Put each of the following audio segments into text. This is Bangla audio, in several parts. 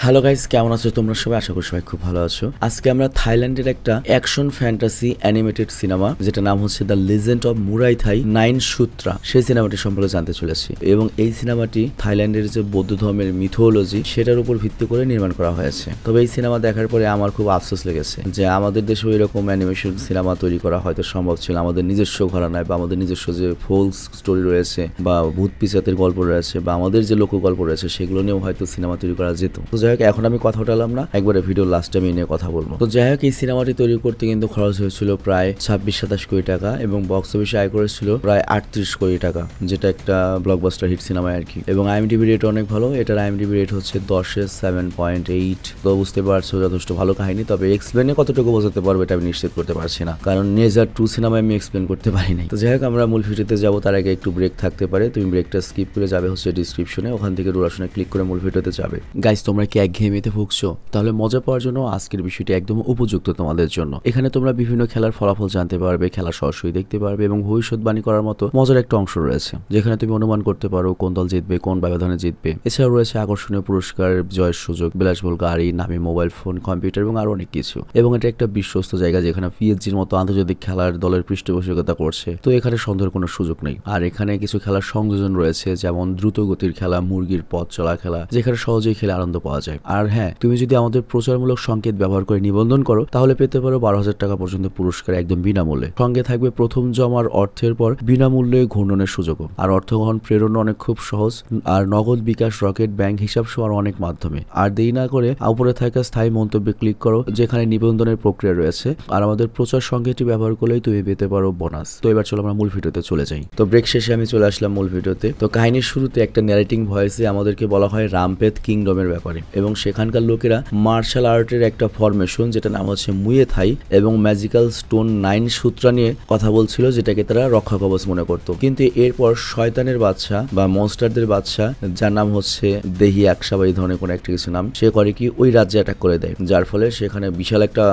হ্যালো গাইস, কেমন আছো তোমরা সবাই? আশা করি সবাই খুব ভালো আছো। আজকে আমরা থাইল্যান্ডের একটা অ্যাকশন ফ্যান্টাসি অ্যানিমেটেড সিনেমা, যেটা নাম হচ্ছে দ্য লিজেন্ড অফ মুরাই থাই 9 সূত্রা, সেই সিনেমাটি সম্পর্কে জানতে চলেছি। এবং এই সিনেমাটি থাইল্যান্ডের যে বৌদ্ধ ধর্মের মিথোলজি, সেটার উপর ভিত্তি করে নির্মাণ করা হয়েছে। তবে এই সিনেমা দেখার পরে আমার খুব আফসোস লেগেছে যে আমাদের দেশে এরকম অ্যানিমেশন সিনেমা তৈরি করা হয়তো সম্ভব ছিল। আমাদের নিজস্ব ঘরানায় বা আমাদের নিজস্ব যে ফোলস স্টোরি রয়েছে বা ভূত পিসাতের গল্প রয়েছে বা আমাদের যে লোকগল্প রয়েছে, সেগুলো নিয়েও হয়তো সিনেমা তৈরি করা যেত। তো যাই হোক, এখন আমি কথা উঠালাম না, একবারে ভিডিও লাস্টে আমি নিয়ে কথা বলবো। তো যাই হোক, এই সিনেমাটি তৈরি করতে কিন্তু খরচ হয়েছিল প্রায় 26-27 কোটি টাকা এবং বক্স অফিসে আয় করেছিল প্রায় 38 কোটি টাকা, যেটা একটা ব্লকবাস্টার হিট সিনেমা আর কি। এবং আইএমডিবি রেট অনেক ভালো, এটার আইএমডিবি রেট হচ্ছে 10-এ 7.8। তো বুঝতে পারছো যথেষ্ট ভালো কাহিনী। তবে এক্সপ্লেনে কতটুকু বোঝাতে পারবো এটা আমি নিশ্চিত করতে পারছি না, কারণ নেজার 2 সিনেমায় আমি এক্সপ্লেন করতে পারি নাই। তো যাই হোক, আমরা মূল ভিডিওতে যাবো, তার আগে একটু ব্রেক থাকতে পারে। তুমি ব্রেকটা স্কিপ করে যাবে হচ্ছে ডিসক্রিপশনে, ওখান থেকে ডুরাশনে ক্লিক করে মূল ভিডিওতে যাবে। গাইস, তোমরা কি একঘেয়েমিতে ভুগছো? তাহলে মজা পাওয়ার জন্য আজকের বিষয়টি একদম উপযুক্ত তোমাদের জন্য। এখানে তোমরা বিভিন্ন খেলার ফলাফল জানতে পারবে, খেলা সরাসরি দেখতে পারবে এবং ভবিষ্যৎবাণী করার মতো মজার একটা অংশ রয়েছে, যেখানে তুমি অনুমান করতে পারো কোন দল জিতবে, কোন ব্যবধানে জিতবে। এছাড়াও রয়েছে আকর্ষণীয় পুরস্কার, জয়ের সুযোগ, বিলাসবহুল গাড়ি, নামি মোবাইল ফোন, কম্পিউটার এবং আরো অনেক কিছু। এবং এটা একটা বিশ্বস্ত জায়গা যেখানে পিএসজির মতো আন্তর্জাতিক খেলার দলের পৃষ্ঠপোষকতা করছে। তো এখানে সন্দেহের কোনো সুযোগ নেই। আর এখানে কিছু খেলার সংযোজন রয়েছে, যেমন দ্রুত গতির খেলা, মুরগির পথ চলা খেলা, যেখানে সহজেই খেলে আনন্দ পাওয়া যায়। আর হ্যাঁ, তুমি যদি আমাদের প্রচারমূলক সংকেত ব্যবহার করে নিবন্ধন করো, তাহলে পেতে পারো 12,000 টাকা পর্যন্ত পুরস্কার একদম বিনামূল্যে। সঙ্গে থাকবে প্রথম জমার অর্থের পর বিনামূল্যে ঘূর্ণনের সুযোগও। আর অর্থ গ্রহণ প্রেরণ অনেক খুব সহজ, আর নগদ, বিকাশ, রকেট, ব্যাংক হিসাব সহ আর অনেক মাধ্যমে। আর দেরি না করে উপরে থাকা স্থায়ী মন্তব্যে ক্লিক করো, যেখানে নিবন্ধনের প্রক্রিয়া রয়েছে। আর আমাদের প্রচার সংকেতটি ব্যবহার করলেই তুমি পেতে পারো বোনাস। তো এবার চলো আমরা মূল ভিডিওতে চলে যাই। তো ব্রেক শেষে আমি চলে আসলাম মূল ভিডিওতে। তো কাহিনীর শুরুতে একটা ন্যারেটিং ভয়েসে আমাদেরকে বলা হয় রামপেত কিংডমের ব্যাপারে, এবং সেখানকার লোকেরা মার্শাল আর্টের একটা ফরমেশন, যেটা নাম হচ্ছে মুয়ে থাই, এবং ম্যাজিক্যাল স্টোন 9 সূত্রা নিয়ে কথা বলছিল, যেটাকে তারা রক্ষা কবচ মনে করত। কিন্তু এরপর শয়তানের বাদশা বা মনস্টারদের বাদশা, যার নাম হচ্ছে দেহি আকশা বা এই ধরনের কোনো একটা কিছু নাম, সে করে কি ওই রাজ্যে অ্যাটাক করে দেয়, যার ফলে সেখানে বিশাল একটা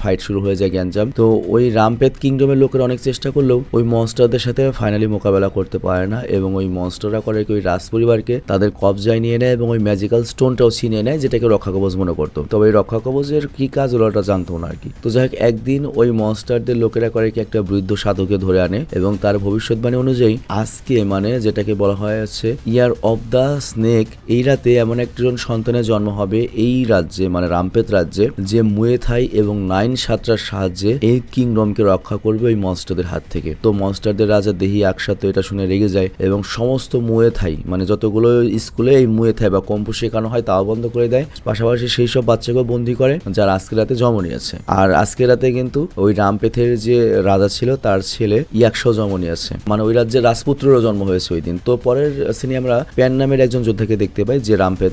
ফাইট শুরু হয়ে যায়, গ্যাঞ্জাম। তো ওই রামপেত কিংডমের লোকেরা অনেক চেষ্টা করলেও ওই মনস্টারদের সাথে ফাইনালি মোকাবেলা করতে পারে না, এবং ওই মনস্টাররা করে কি ওই রাজ পরিবারকে তাদের কবজায় নিয়ে নেয় এবং ওই ম্যাজিক্যাল স্টোনটাও ছিনিয়ে নেয়, যেটাকে রক্ষা কবচ মনে করতো। তবে এই রক্ষা কবচের কি কাজ হলো ওটা জানতো না আর কি। তো যাই হোক, একদিন ওই মনস্টারদের লোকেরা করে কি একটা বৃদ্ধ সাধুকে ধরে আনে এবং তার ভবিষ্যৎবাণী অনুযায়ী আজকে, মানে যেটাকে বলা হয় হচ্ছে ইয়ার অফ দ্য স্নেক, এই রাতে এমন একজন সন্তানের জন্ম হবে এই রাজ্যে, মানে রামপেত রাজ্যে, যে মুয়ে থাই এবং 9 সাতরার সাহায্যে এই কিংডমকে রক্ষা করবে ওই মনস্টারদের হাত থেকে। তো মনস্টারদের রাজা দেহি আকশা তো এটা শুনে রেগে যায় এবং সমস্ত মুয়ে থাই, মানে যতগুলো স্কুলে এই মুয়ে থাই বা কম্পু শেখানো হয় তাও বন্ধ করে দেয়। পাশাপাশি সেই সব বাচ্চাকেও বন্দি করে যারা আজকে রাতে জন্ম নিয়েছে। আর আজকে রাতে কিন্তু ওই রামপেথের যে রাজা ছিল তার ছেলে ইয়াকশাও জন্ম নিয়েছে, মানে ওই রাজ্যের রাজপুত্রেরও জন্ম হয়েছে ওই দিন। তো পরের সিনে আমরা প্যান নামের একজন যোদ্ধাকে দেখতে পাই, যে রামপেথ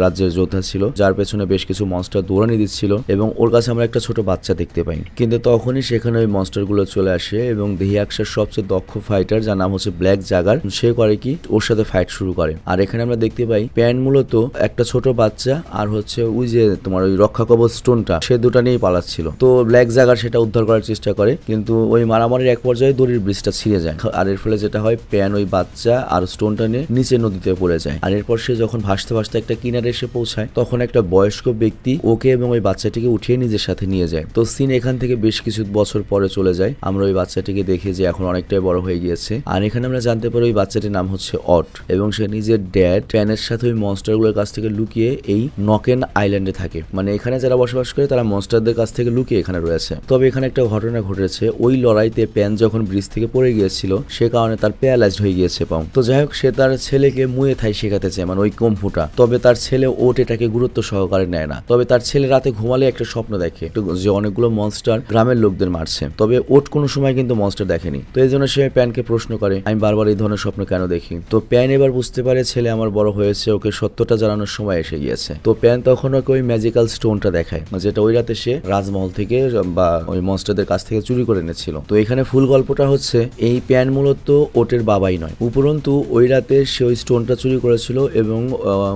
রাজ্যের যোদ্ধা ছিল, যার পেছনে বেশ কিছু মনস্টার দৌড়ানি দিচ্ছিল, এবং ওর কাছে আমরা একটা ছোট বাচ্চা দেখতে পাই। কিন্তু তখনই সেখানে ওই মনস্টার গুলো চলে আসে এবং দেহি আকশার সবচেয়ে দক্ষ ফাইটার, যার নাম হচ্ছে ব্ল্যাক জাগার, সে করে কি ওর সাথে ফাইট শুরু করে। আর এখানে আমরা দেখতে পাই প্যান মূলত একটা ছোট বাচ্চা আর হচ্ছে ওই যে তোমার ওই রক্ষা কবচ স্টোনটা, সে দুটা নিয়েই পালাচ্ছিল। তো ব্ল্যাক জাগার সেটা উদ্ধার করার চেষ্টা করে, কিন্তু ওই মারামারির এক পর্যায়ে দড়ির ব্রিজটা ছিঁড়ে যায়। আর এর ফলে যেটা হয়, প্যান ওই বাচ্চা আর স্টোনটা নিয়ে নিচে নদীতে পড়ে যায়। আর এরপর সে যখন ভাসতে ভাসতে একটা কিনারে এসে পৌঁছায়, তখন একটা বয়স্ক ব্যক্তি ওকে এবং ওই বাচ্চাটিকে উঠিয়ে নিজের সাথে নিয়ে যায়। তো সিন এখান থেকে বেশ কিছু বছর পরে চলে যায়। আমরা ওই বাচ্চাটিকে দেখি যে এখন অনেকটাই বড় হয়ে গিয়েছে। আর এখানে আমরা জানতে পারি ওই বাচ্চাটির নাম হচ্ছে অট, এবং সে নিজের ড্যাড প্যানের সাথে ওই মনস্টারগুলোর কাছ থেকে লুকিয়ে এই নকেন আইল্যান্ডে থাকে। মানে এখানে যারা বসবাস করে তারা মনস্টারদের কাছ থেকে লুকিয়ে এখানে রয়েছে। তবে এখানে একটা ঘটনা ঘটেছে, ওই লড়াইতে প্যান যখন ব্রিজ থেকে পড়ে গিয়েছিল, সে কারণে তার প্যারালাইজড হয়ে গিয়েছে পাও। তো যাই হোক, সে তার ছেলেকে মুয়ে থাই শেখাতে চায়, মানে ওই কম্ফুটা। তবে তার ছেলে ওট এটাকে গুরুত্ব সহকারে নেয় না। তবে তার ছেলে রাতে ঘুমালে একটা স্বপ্ন দেখে যে অনেকগুলো মনস্টার গ্রামের লোকদের মারছে। তবে ওট কোনো সময় কিন্তু মনস্টার দেখেনি। তো এই জন্য সে প্যানকে প্রশ্ন করে, আমি বারবার এই ধরনের স্বপ্ন কেন দেখি? তো প্যান এবার বুঝতে পারে ছেলে আমার বড় হয়েছে, ওকে সত্যটা জানানোর সময় এসে গিয়েছে। তো প্যান তখন ওকে ওই ম্যাজিক্যাল স্টোনটা দেখায়, যেটা ওই রাতে সে রাজমহল থেকে বা ওই মনস্টারদের কাছ থেকে চুরি করে এনেছিল। তো এখানে ফুল গল্পটা হচ্ছে এই প্যান মূলত ওটের বাবাই নয়, উপরন্তু ওই রাতে সে ওই স্টোনটা চুরি করেছিল এবং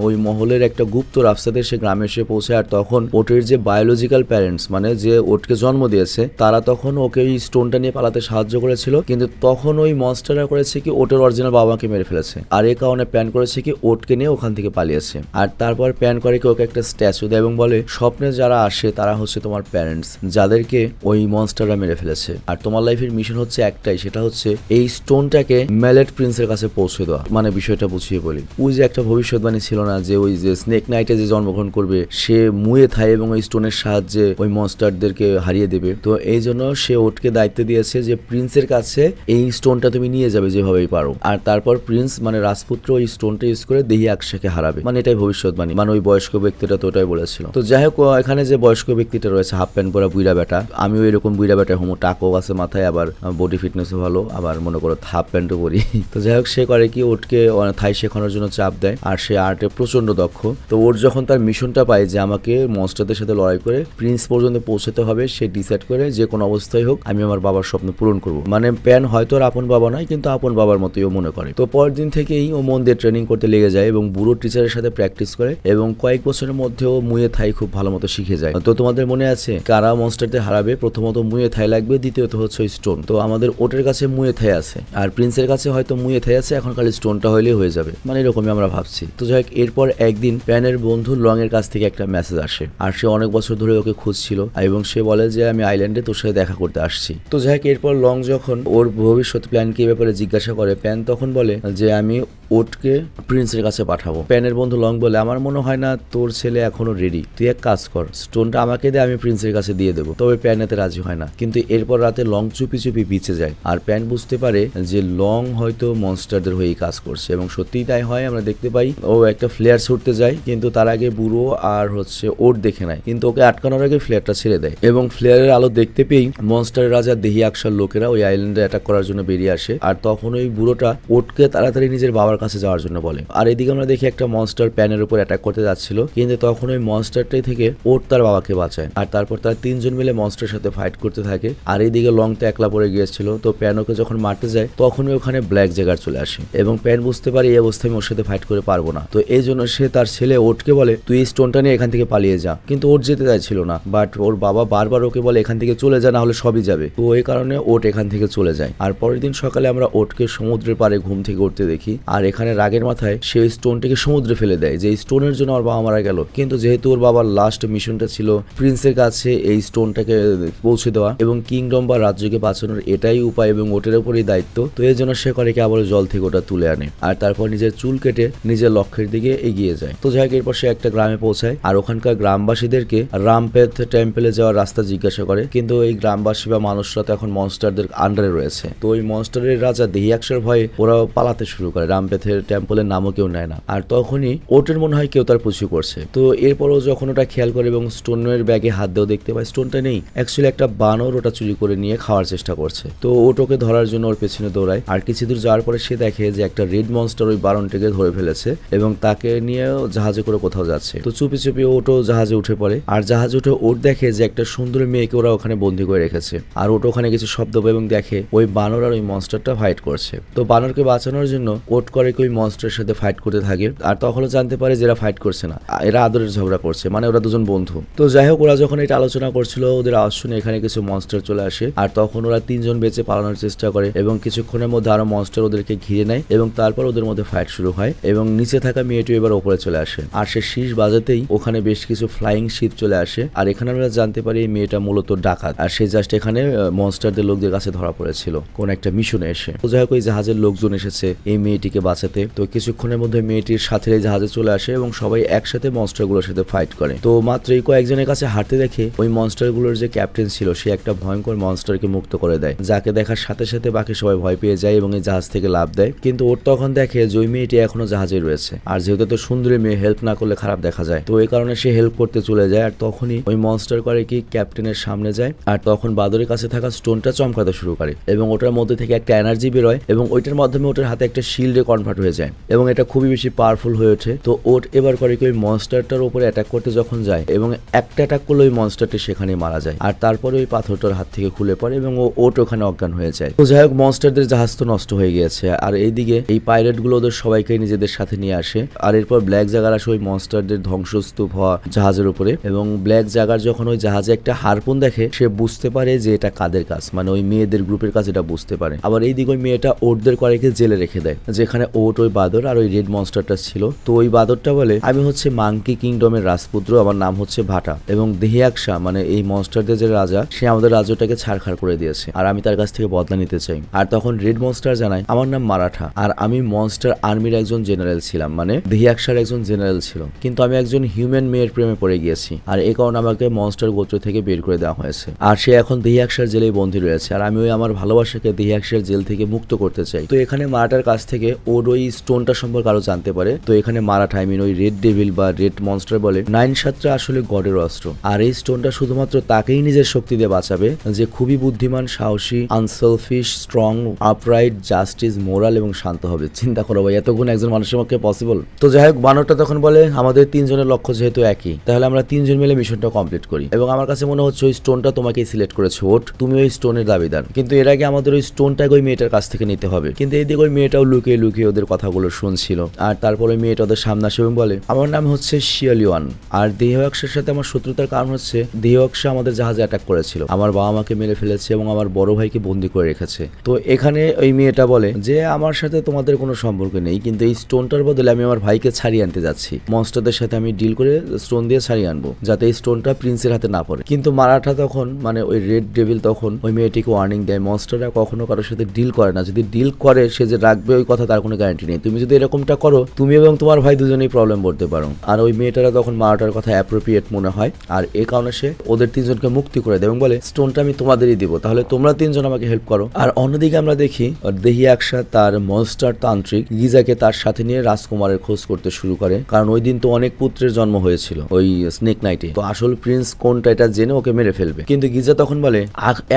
ওই মহলের একটা গুপ্ত রাস্তাতে সে গ্রামে এসে পৌঁছায়। আর তখন ওটের যে বায়োলজিক্যাল প্যারেন্টস, মানে যে ওটকে জন্ম দিয়েছে, তারা তখন ওকে ওই স্টোনটা নিয়ে পালাতে সাহায্য করেছিল। কিন্তু তখন ওই মনস্টাররা করেছে কি ওটের অরিজিনাল বাবাকে মেরে ফেলেছে, আর এই কারণে প্যান করেছে কি ওটকে নিয়ে ওখান থেকে পালিয়েছে। আর তারপর প্যান করে কি ওকে একটা স্ট্যাচু দেয় এবং বলে স্বপ্নে যারা আসে তারা হচ্ছে তোমার প্যারেন্টস, যাদেরকে ওই মনস্টাররা মেরে ফেলেছে, আর তোমার লাইফের মিশন হচ্ছে একটাই, সেটা হচ্ছে এই স্টোনটাকে ম্যালেট প্রিন্সের কাছে পৌঁছে দেওয়া। মানে বিষয়টা বুঝিয়ে বলি, ওই যে একটা ভবিষ্যৎবাণী ছিল না যে ওই যে স্নেক নাইটে যে জন্মগ্রহণ করবে সে মুয়ে থাই এবং ওই স্টোনের সাহায্যে ওই মনস্টারদেরকে হারিয়ে দেবে। তো এই জন্য সে ওটকে দায়িত্ব দিয়েছে যে প্রিন্সের কাছে এই স্টোনটা তুমি নিয়ে যাবে যেভাবেই পারো, আর তারপর প্রিন্স মানে রাজপুত্র ওই স্টোনটা ইউজ করে দেহি আকশাকে হারাবে। মানে এটাই ভবিষ্যৎবাণী, মানে ওই বয়স্ক ব্যক্তিটা তো ওটাই বলেছিল। তো যাই হোক, এখানে যে বয়স্ক ব্যক্তিটা রয়েছে হাফ প্যান্ট পরা বুইড়া বেটা, আমিও এরকম বুইড়া বেটা হমো, টাকও আছে মাথায়, আবার বডি ফিটনেসও ভালো, আবার মনে করো হাফ প্যান্টও পরি। তো যাই হোক, সে করে কি ওটকে থাই শেখানোর জন্য চাপ দেয়, আর সে আর্টে প্রচন্ড দক্ষ। তো ওর যখন তার মিশনটা পায় যে আমাকে মনস্টারদের সাথে লড়াই করে প্রিন্স পর্যন্ত পৌঁছাতে হবে, সে ডিসাইড করে যে কোনো অবস্থায় হোক আমি আমার বাবার স্বপ্ন পূরণ করব। মানে প্যান হয়তো আর আপন বাবা নয়, কিন্তু আপন বাবার মতোই ও মনে করে। তো পরের দিন থেকেই ও মন দিয়ে ট্রেনিং করতে লেগে যায় এবং বুড়ো টিচারের সাথে প্র্যাকটিস করে এবং কয়েক বছরের মধ্যে ও মুয়ে থাই খুব ভালো মতো শিখে যায়। তো তোমাদের মনে আছে কারা মনস্টারদের হারাবে? প্রথমত মুয়ে থাই লাগবে, দ্বিতীয়ত হচ্ছে স্টোন। তো আমাদের ওটের কাছে মুয়ে থাই আছে, আর প্রিন্সের কাছে হয়তো মুয়ে থাই আছে, এখন খালি স্টোনটা হইলেই হয়ে যাবে, মানে এরকমই আমরা ভাবছি। তো যাই হোক, এরপর একদিন প্যানের বন্ধু লং এর কাছ থেকে একটা মেসেজ আসে, আর সে অনেক বছর ধরে ওকে খুঁজছিল এবং সে বলে যে আমি আইল্যান্ডে তোর সাথে দেখা করতে আসছি। তো যাই হোক, এরপর লং যখন ওর ভবিষ্যৎ প্ল্যান কি ব্যাপারে জিজ্ঞাসা করে, প্যান তখন বলে যে আমি ওটকে প্রিন্সের কাছে পাঠাবো। প্যানের বন্ধু লং বলে আমার মনে হয় না তোর ছেলে এখনো রেডি, তুই এক কাজ কর, স্টোনটা আমাকে দে, আমি প্রিন্সের কাছে দিয়ে দেবো। তবে প্যান এতে রাজি হয় না, কিন্তু এরপর রাতে লং চুপি চুপি বিচে যায়, আর প্যান বুঝতে পারে যে লং হয়তো মনস্টারদের হয়েই কাজ করছে, এবং সত্যিই তাই হয়। আমরা দেখতে পাই ও একটা ফ্লেয়ার ছুটতে যায়, কিন্তু তার আগে বুড়ো আর হচ্ছে ওট দেখে নেয়, কিন্তু ওকে আটকানোর আগে ফ্লেয়ারটা ছেড়ে দেয়, এবং ফ্লেয়ারের আলো দেখতে পেয়েই মনস্টারের রাজা দেহি আকশার লোকেরা ওই আইল্যান্ডে অ্যাটাক করার জন্য বেরিয়ে আসে, আর তখন ওই বুড়োটা ওটকে তাড়াতাড়ি নিজের বাবার কাছে যাওয়ার জন্য বলে। আর এদিকে আমরা দেখি একটা মনস্টার প্যানের উপর অ্যাটাক করতে যাচ্ছিল, কিন্তু তখন ওই মনস্টারটাই থেকে ওট তার বাবাকে বাঁচায়, আর তারপর তারা তিনজন মিলে মনস্টারের সাথে ফাইট করতে থাকে। আর এইদিকে লং তো একলা পড়ে গিয়েছিল, তো প্যান ওকে যখন মারতে যায় তখনই ওখানে ব্ল্যাক জ্যাগার চলে আসে, এবং প্যান বুঝতে পারে এই অবস্থায় আমি ওর সাথে ফাইট করে পারবো না। তো এই জন্য সে তার ছেলে ওটকে বলে তুই এই স্টোনটা নিয়ে এখান থেকে পালিয়ে যা, কিন্তু ওট যেতে চাইছিল না, বাট ওর বাবা বারবার ওকে বলে এখান থেকে চলে যা, না হলে সবই যাবে। তো এই কারণে ওট এখান থেকে চলে যায়। আর পরের দিন সকালে আমরা ওটকে সমুদ্রের পাড়ে ঘুম থেকে উঠতে দেখি, আর এখানে রাগের মাথায় সে স্টোনটাকে সমুদ্রে ফেলে দেয়, যে স্টোনের জন্য ওর বাবা মারা গেল। কিন্তু যেহেতু ওর বাবার লাস্ট মিশনটা ছিল প্রিন্সের কাছে এই স্টোনটাকে পৌঁছে দেওয়া এবং কিংডম বা রাজ্যকে বাঁচানোর এটাই উপায় এবং ওটের উপরই দায়িত্ব, তো এই জন্য সে করে কি আবার জল থেকে ওটা তুলে আনে, আর তারপর নিজের চুল কেটে নিজের লক্ষ্যের দিকে এগিয়ে যায়। তো যাই হোক, এরপর সে একটা গ্রামে পৌঁছায়, আর ওখানকার গ্রামবাসীদেরকে রামপেথ টেম্পলে যাওয়ার রাস্তা জিজ্ঞাসা করে, কিন্তু এই গ্রামবাসী বা মানুষরা তো এখন মনস্টারদের আন্ডারে রয়েছে। তো ওই মনস্টারের রাজা দেহি আকশার ভয়ে ওরা পালাতে শুরু করে, রামপেথের টেম্পলের নামও কেউ নেয় না। আর তখনই ওটের মনে হয় কেউ তার পিছু করছে। তো এরপরও যখন ওটা খেয়াল করে এবং স্টোনের ব্যাগে হাত দেও দেখতে পায় স্টোনটা নেই, অ্যাকচুয়ালি একটা বানর ওটা চুরি করে নিয়ে খাওয়ার চেষ্টা করছে। তো ওটোকে ধরার জন্য ওর পেছনে দৌড়ায়, আর কিছু দূর যাওয়ার পরে সে দেখে যে একটা রেড মনস্টার ওই বারনটাকে ধরে ফেলেছে এবং তাকে নিয়ে জাহাজে করে কোথাও যাচ্ছে। তো চুপি চুপি ওটো জাহাজে উঠে পড়ে, আর জাহাজে উঠে ওট দেখে যে একটা সুন্দরী মেয়েকে ওরা ওখানে বন্দি করে রেখেছে, আর ওটা ওখানে কিছু শব্দ এবং দেখে ওই বানর আর ওই মনস্টারটা ফাইট করছে। তো বানরকে বাঁচানোর জন্য ওট করে ওই মনস্টারের সাথে ফাইট করতে থাকে, আর তখনও জানতে পারে যে এরা ফাইট করছে না, এরা আদরের ঝগড়া করছে, মানে ওরা দুজন বন্ধু। তো যাই হোক, ওরা যখন এটা আলোচনা করছিল ওদের আওয়াজ শুনে এখানে কিছু মনস্টার চলে আসে, আর তখন ওরা তিনজন বেঁচে পালানোর চেষ্টা করে এবং কিছুক্ষণের মধ্যে আরো মনস্টার ওদেরকে ঘিরে নেয় এবং তারপর ওদের মধ্যে ফাইট শুরু হয় এবং নিচে থাকা মেয়েটি এবার ওপরে চলে আসে, আর সে শীষ বাজাতেই ওখানে বেশ কিছু ফ্লাইং শিপ চলে আসে। আর এখানে আমরা জানতে পারি এই মেয়েটা মূলত ডাকাত, আর সে জাস্ট এখানে মনস্টারদের লোকদের কাছে ধরা পড়েছিল কোন একটা মিশনে এসে। তো যাই হোক, ওই জাহাজের লোকজন এসেছে এই মেয়েটিকে বাঁচাতে। তো কিছুক্ষণের মধ্যে মেয়েটির সাথে এই জাহাজে চলে আসে এবং সবাই একসাথে মনস্টারগুলোর সাথে ফাইট করে। তো মাত্র এই কয়েকজনের কাছে হাঁটতে দেখে ওই মনস্টারগুলোর যে ক্যাপ্টেন ছিল সে একটা ভয়ঙ্কর মনস্টারকে মুক্ত করে দেয়, যাকে দেখার সাথে সাথে বাকি সবাই ভয় পেয়ে যায় এবং এই জাহাজ থেকে লাফ দেয়। কিন্তু ওর তখন দেখে যে ওই মেয়েটি এখনো জাহাজে রয়েছে, আর যেহেতু তো সুন্দরী মেয়ে হেল্প না করলে খারাপ দেখা যায়, তো এই কারণে সে হেল্প করতে চলে যায়। আর তখনই ওই মনস্টার করে কি ক্যাপ্টেনের সামনে যায়, আর তখন বাদরের কাছে থাকা স্টোনটা চমকাতে শুরু করে এবং ওটার মধ্যে থেকে একটা এনার্জি বেরোয় এবং ওইটার মাধ্যমে ওটার হাতে একটা শিল্ডে কনভার্ট হয়ে যায় এবং এটা খুবই বেশি পাওয়ারফুল হয়ে ওঠে। তো ওট এবার করে কি ওই মনস্টারটার উপরে অ্যাটাক করতে যখন যায় এবং একটা অ্যাটাক করলে ওই মনস্টারটি সেখানে মারা যায়, আর তারপরে ওই পাথরটার হাত থেকে খুলে পড়ে এবং ওট ওখানে অজ্ঞান হয়ে যায়। তো যাই হোক, মনস্টারদের জাহাজ তো নষ্ট হয়ে গিয়েছে, আর এইদিকে এই পাইরেট গুলো ওদের সবাইকে নিজেদের সাথে নিয়ে আসে। আর এরপর ব্ল্যাক জাগার আসে ওই মনস্টারদের ধ্বংসস্তূপ হওয়া জাহাজের উপরে, এবং ব্ল্যাক জাগার যখন ওই জাহাজে একটা হারপুন দেখে সে বুঝতে পারে যে এটা কাদের কাজ, মানে ওই মেয়েদের গ্রুপের কাজ, এটা বুঝতে পারে। আবার এইদিকে ওই মেয়েটা ওটদের কয়েককে জেলে রেখে দেয়, যেখানে ওট, ওই বাদর আর ওই রেড মনস্টারটা ছিল। তো ওই বাদরটা বলে আমি হচ্ছে মাঙ্কি কিংডমের রাজপুত্র, আমার নাম হচ্ছে ভাটা, এবং দেহিয়াকশা মানে এই মনস্টারদের যে রাজা, সে আমাদের রাজ্যটাকে ছাড়খাড় করে দিয়েছে আর আমি তার কাছ থেকে বদলা নিতে চাই। আর তখন রেড মনস্টার জানায় আমার নাম মারাঠা আর আমি মনস্টার আর্মির একজন জেনারেল ছিলাম, মানে দেহিয়াকশার একজন জেনারেল ছিল, কিন্তু আমি একজন হিউম্যান মেয়ের প্রেমে পড়ে গিয়েছি আর এই কারণে আমাকে মনস্টার গোত্র থেকে বের করে দেওয়া হয়েছে আর সে এখন দেহিয়াকশার জেলেই বন্দী রয়েছে আর আমি ওই আমার ভালোবাসাকে দেহিয়াকশার জেল থেকে মুক্ত করতে চাই। তো এখানে মারাঠার কাছ থেকে ওর ওই স্টোনটা সম্পর্কে আরো জানতে পারে। তো এখানে মারাঠা আই মিন ওই রেড ডেভিল বা রেড মনস্টার বলে 9/7 আসলে গডের অস্ত্র আর এই স্টোনটা শুধুমাত্র তাকেই নিজের শক্তি দিয়ে বাঁচাবে যে খুবই বুদ্ধিমান, সাহসী, unselfish, strong, upright, justice, moral এবং শান্ত হবে। চিন্তা করো ভাই, এত গুণ একজন মানুষের পক্ষে পসিবল? তো যাই হোক, বানরটা তখন বলে আমাদের 3 জনের লক্ষ্য যেহেতু একই, তাহলে আমরা 3 জন মিলে মিশনটা কমপ্লিট করি এবং আমার কাছে মনে হচ্ছে ওই স্টোনটা তোমাকেই সিলেক্ট করেছে ওট, তুমি ওই স্টোনের দাবিদার, কিন্তু এর আগে আমাদের ওই স্টোনটাকে ওই মেয়েটার কাছ থেকে নিতে হবে। কিন্তু এইদিকে ওই মেয়েটাও লুকিয়ে লুকিয়ে ওদের কথাগুলো শুনছিল আর তারপর ওই মেয়েটা ওদের সামনে আসে এবং বলে আমার নাম হচ্ছে শিয়ালিওয়ান আর দেহিয়াকশার সাথে আমার শত্রুতার কারণ হচ্ছে দেহিয়াকশা আমাদের জাহাজে অ্যাটাক করেছিল, আমার বাবা মাকে মেরে ফেলেছে এবং আমার বড় ভাইকে বন্দি করে রেখেছে। তো এখানে ওই মেয়েটা বলে যে আমার সাথে তোমাদের কোনো সম্পর্ক নেই, কিন্তু এই স্টোনটার বদলে আমি আমার ভাইকে ছাড়িয়ে আনতে যাচ্ছি, মনস্টারদের সাথে আমি ডিল করে স্টোন দিয়ে ছাড়িয়ে আনবো যাতে এই স্টোনটা প্রিন্সের হাতে না পড়ে। কিন্তু মারাঠা তখন মানে ওই রেড ডেভিল তখন ওই মেয়েটিকে ওয়ার্নিং দেয় মনস্টাররা কখনো কারোর সাথে ডিল করে না, যদি ডিল করে সে যে রাখবে ওই কথা তার কোনো গ্যারান্টি নেই, তুমি যদি এরকমটা করো তুমি এবং তোমার ভাই দুজনেই প্রবলেম পড়তে পারো। আর ওই মেয়েটারা তখন মারাঠার কথা অ্যাপ্রোপ্রিয়েট মনে হয় আর এই কারণে সে ওদের 3 জনকে মুক্তি করে দেয় এবং বলে স্টোনটা আমি তোমাদেরই দিব, তাহলে তোমরা 3 জন আমাকে হেল্প করো। আর অন্যদিকে আমরা দেখি দেহিয়াকশা তার মনস্টার তান্ত্রিক গিজাকে তার সাথে নিয়ে রাজকুমারের খোঁজ করতে শুরু করে, কারণ ওই দিন তো অনেক পুত্রের জন্ম হয়েছিল ওই স্নেক নাইটে, তো আসল প্রিন্স কোনটা এটা জেনে ওকে মেরে ফেলবে। কিন্তু গিজা তখন বলে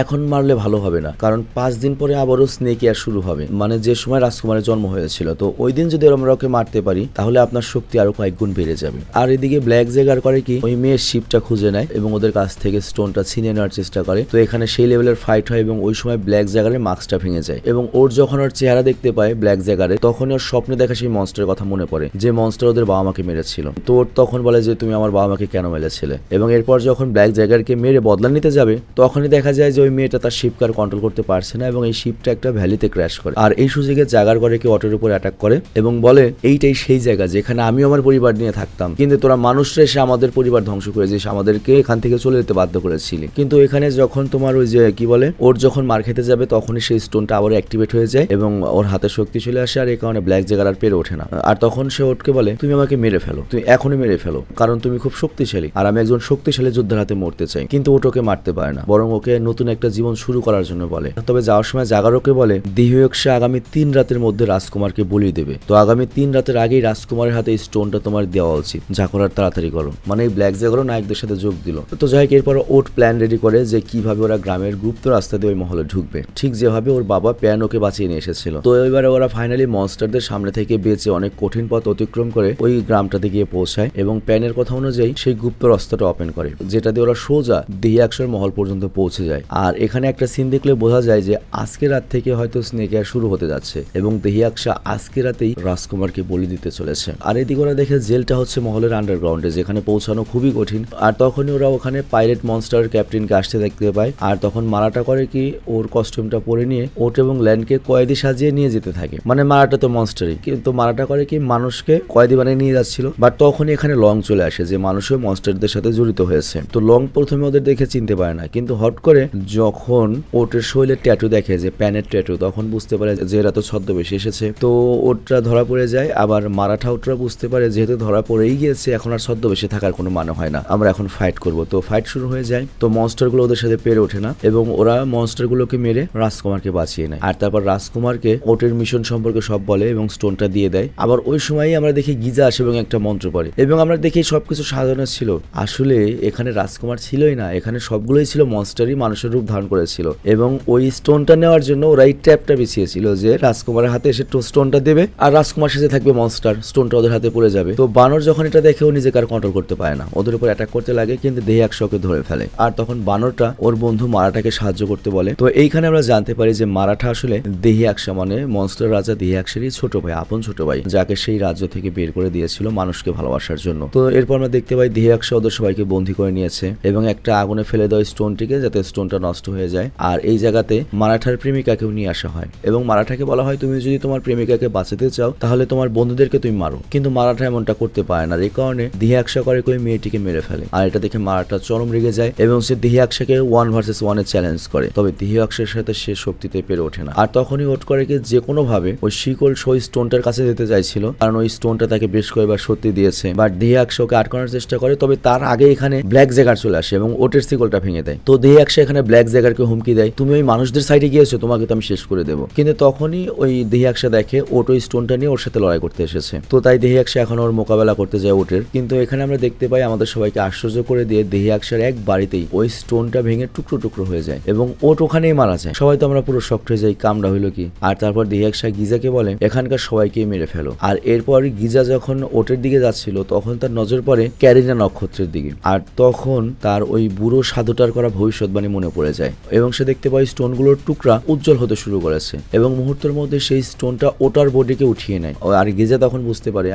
এখন মারলে ভালো হবে না, কারণ 5 দিন পরে আবারও স্নেক ইয়ার শুরু হবে, মানে যে সময় রাজকুমারের জন্ম হয়েছিল, তো ওই দিন যদি আমরা ওকে মারতে পারি তাহলে আপনার শক্তি আরো কয়েক গুণ বেড়ে যাবে। আর এদিকে ব্ল্যাক জেগার করে কি ওই মেয়ের শিপটা খুঁজে নেয় এবং ওদের কাছ থেকে স্টোনটা ছিনিয়ে নেওয়ার চেষ্টা করে। তো এখানে সেই লেভেলের ফাইট হয় এবং ওই সময় ব্ল্যাক জেগারের মাস্কটা ভেঙে যায় এবং ওর যখন ওর চেহারা দেখতে পায় ব্ল্যাক জেগারে, তখন ওর স্বপ্নে দেখা সেই মনস্টারের কথা মনে পড়ে যে মনস্টার ওদের বাবা মাকে মেরেছিল। তো ওর তখন বলে যে তুমি আমার বাবা মাকে কেন মেরেছিলে, এবং এরপর যখন ব্ল্যাক জেগারকে মেরে বদলা নিতে যাবে তখনই দেখা যায় যে ওই মেয়েটা তার শিপকার কন্ট্রোল করতে পারছে না এবং এই শিপটা একটা ভ্যালিতে ক্র্যাশ করে। আর এই সুযোগে জাগার করে কি অটোর উপর অ্যাটাক করে এবং বলে এইটাই সেই জায়গা যেখানে আমি আমার পরিবার নিয়ে থাকতাম, কিন্তু তোরা মানুষরা এসে আমাদের পরিবার ধ্বংস করেছিস, আমাদেরকে এখান থেকে চলে যেতে বাধ্য করেছিলি। কিন্তু এখানে যখন তোমার ওই যে কি বলে ওর যখন মার খেতে যাবে তখনই সেই স্টোনটা আবার অ্যাক্টিভেট হয়ে যায় এবং ওর হাতে শক্তি চলে আসে আর এই কারণে ব্ল্যাক জেগার আর পেরে ওঠে না। আর তখন সে ওটকে বলে তুমি আমাকে মেরে ফেলো, তুমি এখনই মেরে ফেলো, কারণ তুমি খুব শক্তিশালী আর আমি একজন শক্তিশালী যোদ্ধার হাতে মরতে চাই। কিন্তু ওকে মারতে পারে না, বরং ওকে নতুন একটা জীবন শুরু করার জন্য বলে। তবে যাওয়ার সময় জাগারোকে বলে দেহিয়াকশা আগামী 3 রাতের মধ্যে রাজকুমারকে বলি দেবে, তো আগামী 3 রাতের আগেই রাজকুমারের হাতে এই স্টোনটা তোমার দেওয়া উচিত, যা করার তাড়াতাড়ি করো। মানে এই ব্ল্যাক জেগারও নায়কদের সাথে যোগ দিল। তো যাই হোক, এরপর ওট প্ল্যান রেডি করে যে কিভাবে ওরা গ্রামের গুপ্ত রাস্তা দিয়ে ওই মহলে ঢুকবে, ঠিক যেভাবে ওর বাবা প্যান ওকে বাঁচিয়ে নিয়ে এসেছিল। তো এবারে ওরা ফাইনালি মনস্টারদের সামনে থেকে বেঁচে অনেক কঠিন পথ অতিক্রম করে ওই গ্রামটাতে গিয়ে পৌঁছায় এবং প্যানের কথা অনুযায়ী সেই গুপ্ত রাস্তাটা ওপেন করে, যেটা দিয়ে ওরা সোজা দেহিয়াকশার মহল পর্যন্ত পৌঁছে যায়। আর এখানে একটা সিন দেখলে বোঝা যায় যে আজকে রাত থেকে হয়তো স্নেক এয়ার শুরু হতে যাচ্ছে এবং দেহিয়াকশা আজকে রাতেই রাজকুমারকে বলি দিতে চলেছে। আর এদিকে ওরা দেখে জেলটা হচ্ছে মহলের আন্ডারগ্রাউন্ডে, যেখানে পৌঁছানো খুবই কঠিন। আর তখনই ওরা ওখানে পাইরেট মনস্টার ক্যাপ্টেনকে আসতে দেখতে পায় আর তখন মারাটা করে কি ওর কস্টিউমটা পরে নিয়ে ওট এবং ল্যান্ডকে কয়েদি সাজিয়ে নিয়ে যেতে থাকে। মানে মারাটা তো মনস্টারই, কিন্তু মারাটা করে কি মানুষকে কয়েদি বানিয়ে নিয়ে যাচ্ছিল। বাট তখন এখানে লং চলে আসে যে মানুষও মনস্টারদের সাথে জড়িত হয়েছে। তো লং প্রথমে ওদের দেখে চিনতে পারে না, কিন্তু হট করে যখন ওটের শরীরের ট্যাটু দেখে যে প্যানের ট্যাটু, তখন বুঝতে পারে যে এরা তো ছদ্মবেশে এসেছে। তো ওটরা ধরা পড়ে যায়, আবার মারাঠা ওটরা বুঝতে পারে যেহেতু ধরা পড়েই গিয়েছে এখন আর ছদ্মবেশে থাকার কোনো মানে হয় না, আমরা এখন ফাইট করব। তো ফাইট শুরু হয়ে যায়। তো মনস্টারগুলো ওদের সাথে পেরে ওঠে না এবং ওরা মনস্টারগুলোকে মেরে রাজকুমারকে বাঁচিয়ে নেয়। আর তারপর রাজকুমারকে ওটের মিশন সম্পর্কে সব বলে এবং স্টোনটা দিয়ে দেয়। আবার ওই সময়ই আমরা দেখি গিজা আসে এবং একটা মন্ত্র পড়ে এবং আমরা দেখি সবকিছু সাজানো ছিল। আসলে এখানে রাজকুমার ছিলই না, এখানে সবগুলোই ছিল মনস্টারই মানুষের রূপ ধারণ করেছিল এবং ওই স্টোনটা নেওয়ার জন্য ওরা এই ট্র্যাপটা বিছিয়েছিল যে রাজকুমারের হাতে এসে স্টোনটা দেবে আর রাজকুমার সাথে থাকবে মনস্টার, স্টোনটা ওদের হাতে পড়ে যাবে। তো বানর যখন এটা দেখে ও নিজেকে আর কন্ট্রোল করতে পারে না, ওদের উপর অ্যাটাক করতে লাগে, কিন্তু দেহিয়াকশাকে ধরে ফেলে। আর তখন বানরটা ওর বন্ধু মারাঠাকে সাহায্য করতে বলে। তো এইখানে আমরা জানতে পারি যে মারাঠা আসলে দেহিয়াকশা মানে মনস্টার রাজা দেহিয়াকশারই ছোট ভাই, আপন ছোট ভাই, যাকে সেই রাজ্য থেকে বের করে দিয়েছিল মানুষকে ভালোবাসার জন্য। তো এরপর আমরা দেখতে পাই দেহিয়াকশা ওদের সবাইকে বন্দী করে নিয়েছে এবং একটা আগুনে ফেলে দেয় স্টোনটিকে যাতে স্টোনটা নষ্ট হয়ে যায়। আর এই জায়গাতে মারাঠার প্রেমিকাকেও নিয়ে আসা হয় এবং মারাঠাকে বলা হয় তুমি যদি তোমার প্রেমিক প্রেমিকাকে বাঁচাতে চাও তাহলে তোমার বন্ধুদেরকে তুমি মারো, কিন্তু মারাঠা এমনটা করতে পারে না। এই কারণে দিহিয়াকশা করে ওই মেয়েটিকে মেরে ফেলে। আর এটা দেখে মারাঠা চরম রেগে যায় এবং সে দিহিয়াকশাকে 1 ভার্সেস 1 এ চ্যালেঞ্জ করে। তবে দিহিয়াকশার সাথে সে শক্তিতে পেরে ওঠে না। আর তখনই ওট করে কি যে কোনো ভাবে ওই শিকল সই স্টোনটার কাছে যেতে চাইছিল, কারণ ওই স্টোনটা তাকে বেশ কয়েকবার সত্যি দিয়েছে। বাট দিহিয়াকশা ওকে আটকানোর চেষ্টা করে, তবে তার আগে এখানে ব্ল্যাক জ্যাগার চলে আসে এবং ওটের শিকলটা ভেঙে দেয়। তো দিহিয়াকশা এখানে ব্ল্যাক জ্যাগারকে হুমকি দেয়, তুমি ওই মানুষদের সাইডে গিয়েছো, তোমাকে তো আমি শেষ করে দেবো। কিন্তু তখনই ওই দিহিয়াকশা দেখে ওট ওই স্টোনটা নিয়ে ওর সাথে লড়াই করতে এসেছে। তো তাই দিহিয়াকশা এখন ওর মোকাবেলা করতে যায় ওটের। কিন্তু এখানে আমরা দেখতে পাই আমাদের সবাইকে আশ্চর্য করে দিয়ে দিহিয়াকশার এক বাড়িতেই ওই স্টোনটা ভেঙে টুকরো টুকরো হয়ে যায় এবং ওট ওখানেই মারা যায়। সবাই তো আমরা পুরো শক্ট হয়ে যাই, কামড়া হইলো কি। আর তারপর দিহিয়াকশা গিজাকে বলে এখানকার সবাইকে মেরে ফেলো। আর এরপর গিজা যখন ওটের দিকে যাচ্ছিল তখন তার নজর পড়ে ক্যারিনা নক্ষত্রের দিকে। আর তখন তার ওই বুড়ো সাধুটার করা ভবিষ্যৎবাণী মনে পড়ে যায় এবং সে দেখতে পায় স্টোনগুলোর টুকরা উজ্জ্বল হতে শুরু করেছে এবং মুহূর্তের মধ্যে সেই স্টোনটা ওটার বডিকে উঠিয়ে নেয়। আর গিজা তখন বুঝতে পারে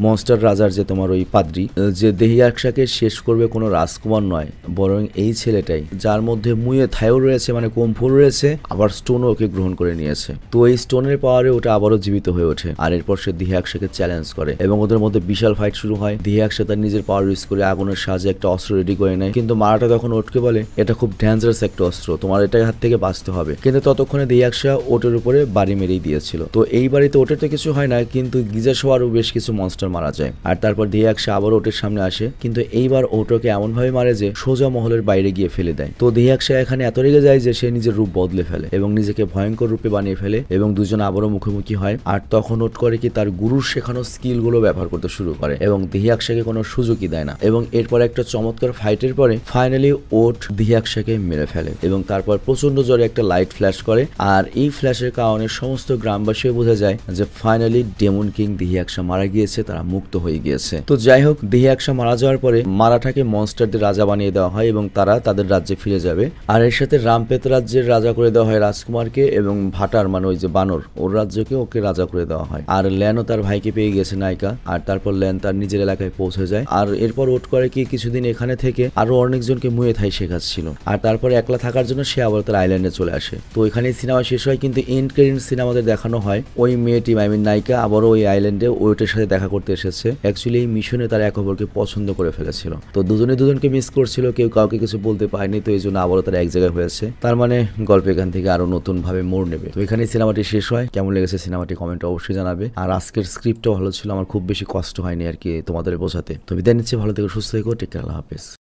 মনস্টার রাজার যে তোমার ওই পাদ্রী যে দিহিয়াকশাকে শেষ করবে কোনো রাজকুমার নয়, বরং এই ছেলেটাই, যার মধ্যে মুয়ে থায়ও রয়েছে, মানে কম্ফুর রয়েছে, আবার স্টোনও ওকে গ্রহণ করে নিয়েছে। তো এই স্টোনের পাওয়ারে ওটা আবারও জীবিত হয়ে ওঠে। আর এরপর সে দিহিয়াকশাকে চ্যালেঞ্জ করে এবং ওদের মধ্যে বিশাল ফাইট শুরু হয়। দিহিয়াকশা তার নিজের পাওয়ার ইউজ করে আগুনের সাহায্যে একটা অস্ত্র রেডি করে নেয়, কিন্তু মারাঠা তখন ওটকে বলে এটা খুব ডেঞ্জারাস একটা অস্ত্র, তোমার এটার হাত থেকে বাঁচতে হবে। কিন্তু ততক্ষণে দিহিয়াকশা ওটের উপরে বাড়ি মেরেই দিয়েছিল। তো এই বাড়িতে ওটের তো কিছু হয় না, কিন্তু গিজা সহ আরও বেশ কিছু মনস্টার মারা যায়। আর তারপর দিহিয়াকশা আবার ওটের সামনে আসে, কিন্তু এইবার ওটকে এমন ভাবে মারে যে সোজা মহলের বাইরে গিয়ে ফেলে দেয়। তো দিহিয়াকশা এখানে এত রেগে যায় যে সে নিজের রূপ বদলে ফেলে এবং নিজেকে ভয়ঙ্কর রূপে বানিয়ে ফেলে এবং দুজন আবারও মুখোমুখি হয়। আর তখন ওট করে কি তার গুরুর শেখানো স্কিল গুলো ব্যবহার করতে শুরু করে এবং দিহিয়াকশাকে কোনো সুযোগই দেয় না। এবং এরপর একটা চমৎকার ফাইটের পরে ফাইনালি ওট দিহিয়াকশাকে মেরে ফেলে এবং তারপর প্রচন্ড জোরে একটা লাইট ফ্ল্যাশ করে। আর এই ফ্ল্যাশের কারণে সমস্ত গ্রামবাসীও বোঝা যায় যে ফাইনালি ডেমন কিং দিহিয়াকশা মারা গিয়েছে, তারা মুক্ত হয়ে গিয়েছে। তো যাই হোক, দিহিয়াকশা মারা যাওয়ার পরে মারাঠাকে মনস্টারদের রাজা বানিয়ে দেওয়া হয় এবং তারা তাদের রাজ্যে ফিরে যাবে। আর এর সাথে রামপেত রাজ্যের রাজা করে দেওয়া হয় রাজকুমারকে এবং ভাটার মানে ওই যে বানর ওর রাজ্যকে ওকে রাজা করে দেওয়া হয়। আর ল্যানও তার ভাইকে পেয়ে গেছে নায়িকা। আর তারপর ল্যান তার নিজের এলাকায় পৌঁছে যায়। আর এরপর ওট করে কি কিছুদিন এখানে থেকে আরো অনেকজনকে মুয়ে থাই শেখাচ্ছিল। আর তারপরে একলা থাকার জন্য সে আবার তার আইল্যান্ডে চলে আসে। তো এখানে সিনেমা শেষ হয়, কিন্তু এন্ড ক্রেডিট সিনেমাতে দেখানো হয় ওই মেয়েটি নায়িকা আবারও ওই আইল্যান্ডে ওটের সাথে দেখা করতে এসেছে। অ্যাকচুয়ালি এই মিশনে তারা এক অপরকে পছন্দ করে ফেলেছিল। তো দুজনে দুজনকে মিস করছিল, কেউ কাউকে কিছু বলতে পারেনি। তো এই জন্য আবারও তারা এক জায়গায় হয়েছে। তার মানে গল্প এখান থেকে আরো নতুন ভাবে মোড় নেবে। তো এখানে সিনেমাটি শেষ হয়। কেমন লেগেছে সিনেমাটি কমেন্টে অবশ্যই জানাবে। আর আজকের স্ক্রিপ্টটাও ভালো ছিল, আমার খুব বেশি কষ্ট হয়নি আর কি তোমাদের বোঝাতে। তো বিদায় নিচ্ছি, ভালো থেকো, সুস্থ থেকো, টেক কেয়ার, আল্লাহ হাফেজ।